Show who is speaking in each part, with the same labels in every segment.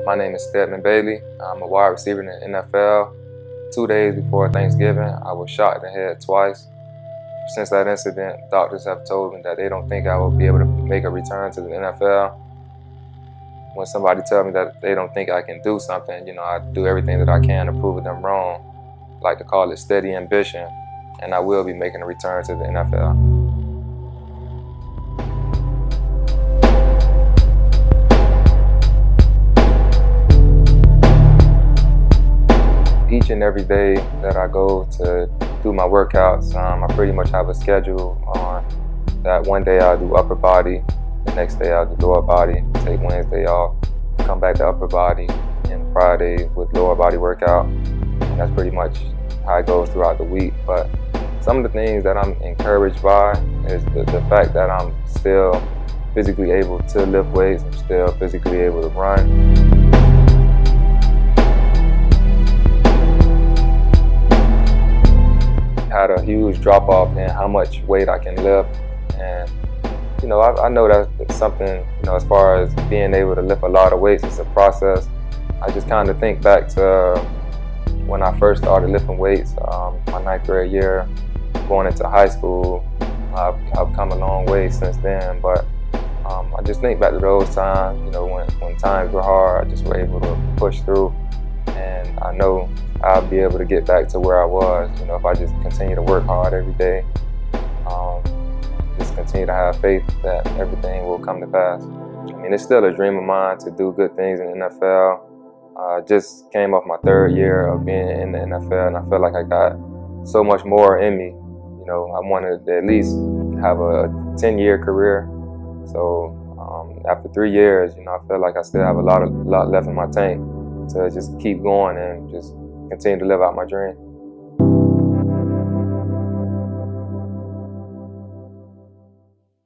Speaker 1: My name is Stedman Bailey. I'm a wide receiver in the NFL. 2 days before Thanksgiving, I was shot in the head twice. Since that incident, doctors have told me that they don't think I will be able to make a return to the NFL. When somebody tells me that they don't think I can do something, I do everything that I can to prove them wrong. I like to call it steady ambition, and I will be making a return to the NFL. Each and every day that I go to do my workouts, I pretty much have a schedule on that. One day I'll do upper body, the next day I'll do lower body, take Wednesday off, come back to upper body, and Friday with lower body workout. And that's pretty much how it goes throughout the week. But some of the things that I'm encouraged by is the fact that I'm still physically able to lift weights, I'm still physically able to run. Had a huge drop off in how much weight I can lift, and I know that's something, as far as being able to lift a lot of weights, it's a process. I just kind of think back to when I first started lifting weights, my 9th grade year, going into high school. I've come a long way since then, but I just think back to those times, when times were hard, I just was able to push through, and I know I'll be able to get back to where I was, if I just continue to work hard every day, just continue to have faith that everything will come to pass. It's still a dream of mine to do good things in the NFL. I just came off my 3rd year of being in the NFL, and I feel like I got so much more in me. I wanted to at least have a 10-year career. So after 3 years, I feel like I still have a lot left in my tank to just keep going and just continue to live out my dream.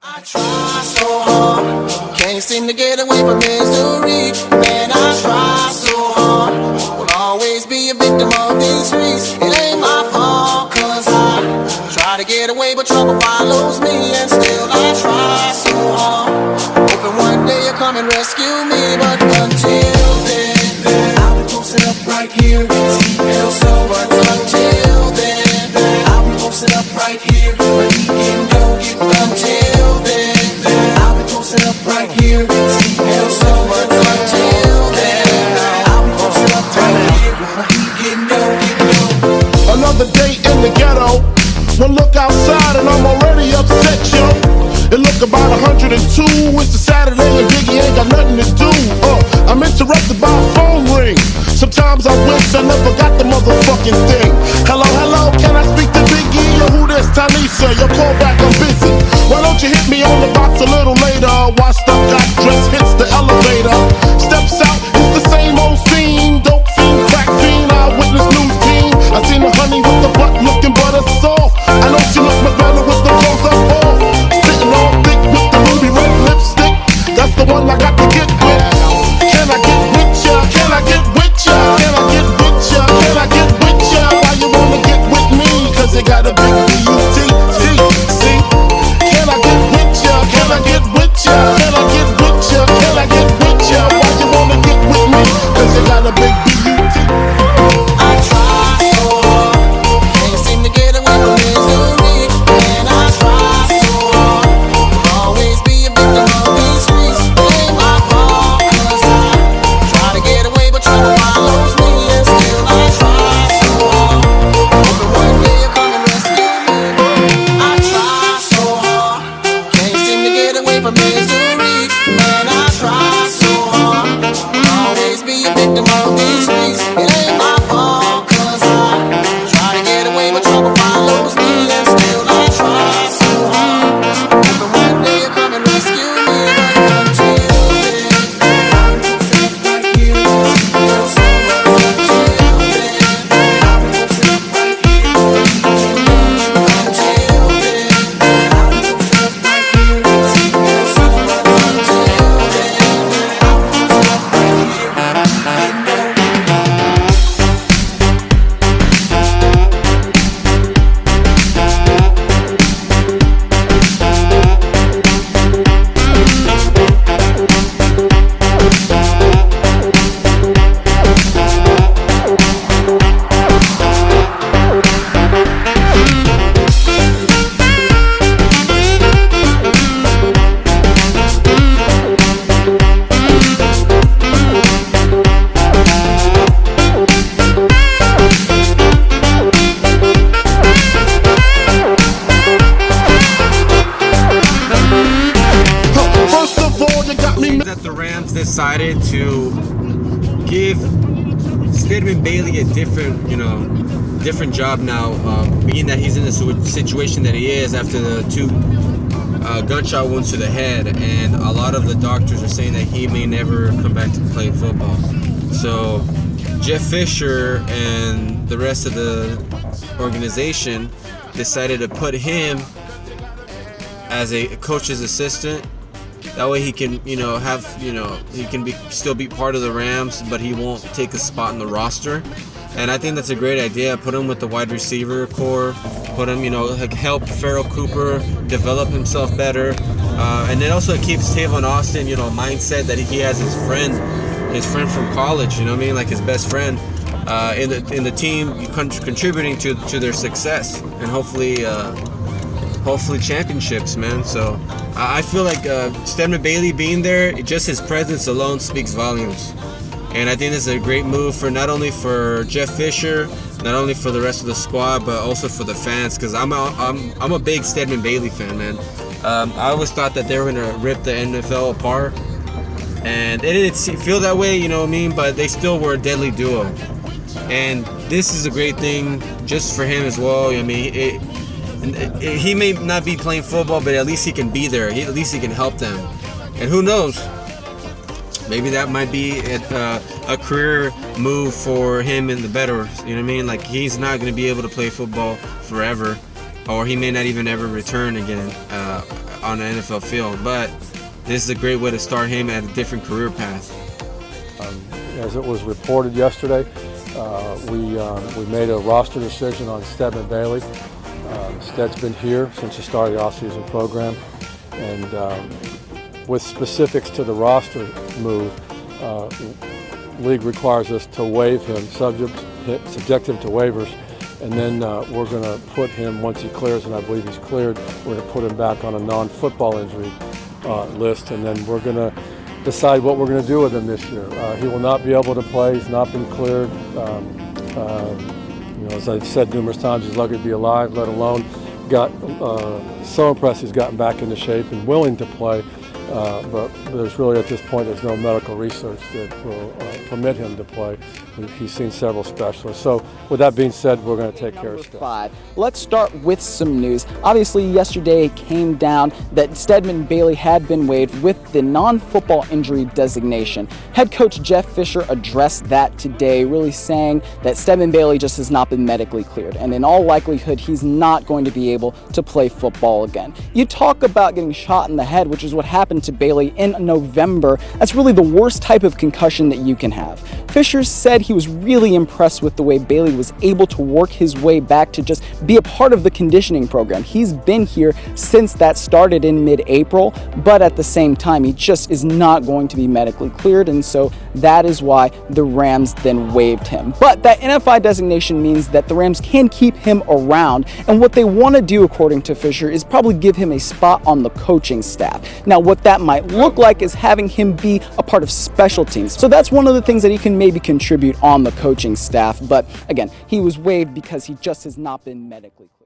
Speaker 2: I try so hard, can't seem to get away from misery. Man, I try so hard, will always be a victim of these streets. It ain't my fault, cause I try to get away, but trouble follows me. And still I try so hard, hoping one day you'll come and rescue me. But until then, I'll be posted up right here. But until then, I'll be posted up right here. But he can go get until then, I'll be posted up right here. But until then, I'll be posted up right here. But he can go get
Speaker 3: Another day in the ghetto. One look outside and I'm already upset, yo. It look about 102. It's a Saturday and Biggie ain't got nothing to do. I'm interrupted by a phone ring. Sometimes I wish I never got the motherfucking thing. Hello, can I speak to Biggie? Or who this? Tanisha, your call back, I'm busy. Why don't you hit me on the box a little later? Washed up, got dressed, hits the elevator. Steps out, it's the same old scene. Dope fiend, crack fiend, eyewitness news team. I seen the honey with the butt looking butter soft. I know she looks much better with the clothes up off. Sitting all thick with the ruby red lipstick. That's the one I got to get with. Can I get with ya? Can I get with ya? Can I get with ya? Can I get with ya? Why you wanna get with me? Cause you got a big B-U-T-C. Can I get with ya? Can I get with ya? Can I get with ya? Can I get with ya? Why
Speaker 4: decided to give Stedman Bailey a different, different job now, being that he's in the situation that he is after the 2 gunshot wounds to the head, and a lot of the doctors are saying that he may never come back to play football. So Jeff Fisher and the rest of the organization decided to put him as a coach's assistant. That way he can, he can still be part of the Rams, but he won't take a spot in the roster. And I think that's a great idea. Put him with the wide receiver core. Put him, help Farrell Cooper develop himself better. And it also keeps Tavon Austin, mindset that he has his friend from college. Like his best friend in the team, contributing to their success and hopefully championships, man. So I feel like Stedman Bailey being there, just his presence alone speaks volumes. And I think this is a great move for not only for Jeff Fisher, not only for the rest of the squad, but also for the fans. Because I'm a big Stedman Bailey fan, man. I always thought that they were gonna rip the NFL apart, and it didn't feel that way, But they still were a deadly duo. And this is a great thing just for him as well. He may not be playing football, but at least he can be there. At least he can help them. And who knows? Maybe that might be a career move for him in the better. Like he's not going to be able to play football forever, or he may not even ever return again on an NFL field. But this is a great way to start him at a different career path.
Speaker 5: As it was reported yesterday, we made a roster decision on Stedman Bailey. Sted's been here since the start of the off-season program, and with specifics to the roster move, league requires us to waive him, subject him to waivers, and then we're going to put him, once he clears, and I believe he's cleared, we're going to put him back on a non-football injury list, and then we're going to decide what we're going to do with him this year. He will not be able to play. He's not been cleared. As I've said numerous times, he's lucky to be alive, let alone got so impressed he's gotten back into shape and willing to play. But there's really, at this point, there's no medical research that will permit him to play. He's seen several specialists. So with that being said, we're going to take care of Stedman.
Speaker 6: 5. Let's start with some news. Obviously, yesterday it came down that Stedman Bailey had been waived with the non-football injury designation. Head coach Jeff Fisher addressed that today, really saying that Stedman Bailey just has not been medically cleared, and in all likelihood, he's not going to be able to play football again. You talk about getting shot in the head, which is what happened to Bailey in November. That's really the worst type of concussion that you can have. Fisher said he was really impressed with the way Bailey was able to work his way back to just be a part of the conditioning program. He's been here since that started in mid-April, but at the same time, he just is not going to be medically cleared, and so that is why the Rams then waived him. But that NFI designation means that the Rams can keep him around, and what they want to do, according to Fisher, is probably give him a spot on the coaching staff. Now, what that might look like is having him be a part of special teams. So that's one of the things that he can maybe contribute on the coaching staff. But again, he was waived because he just has not been medically cleared.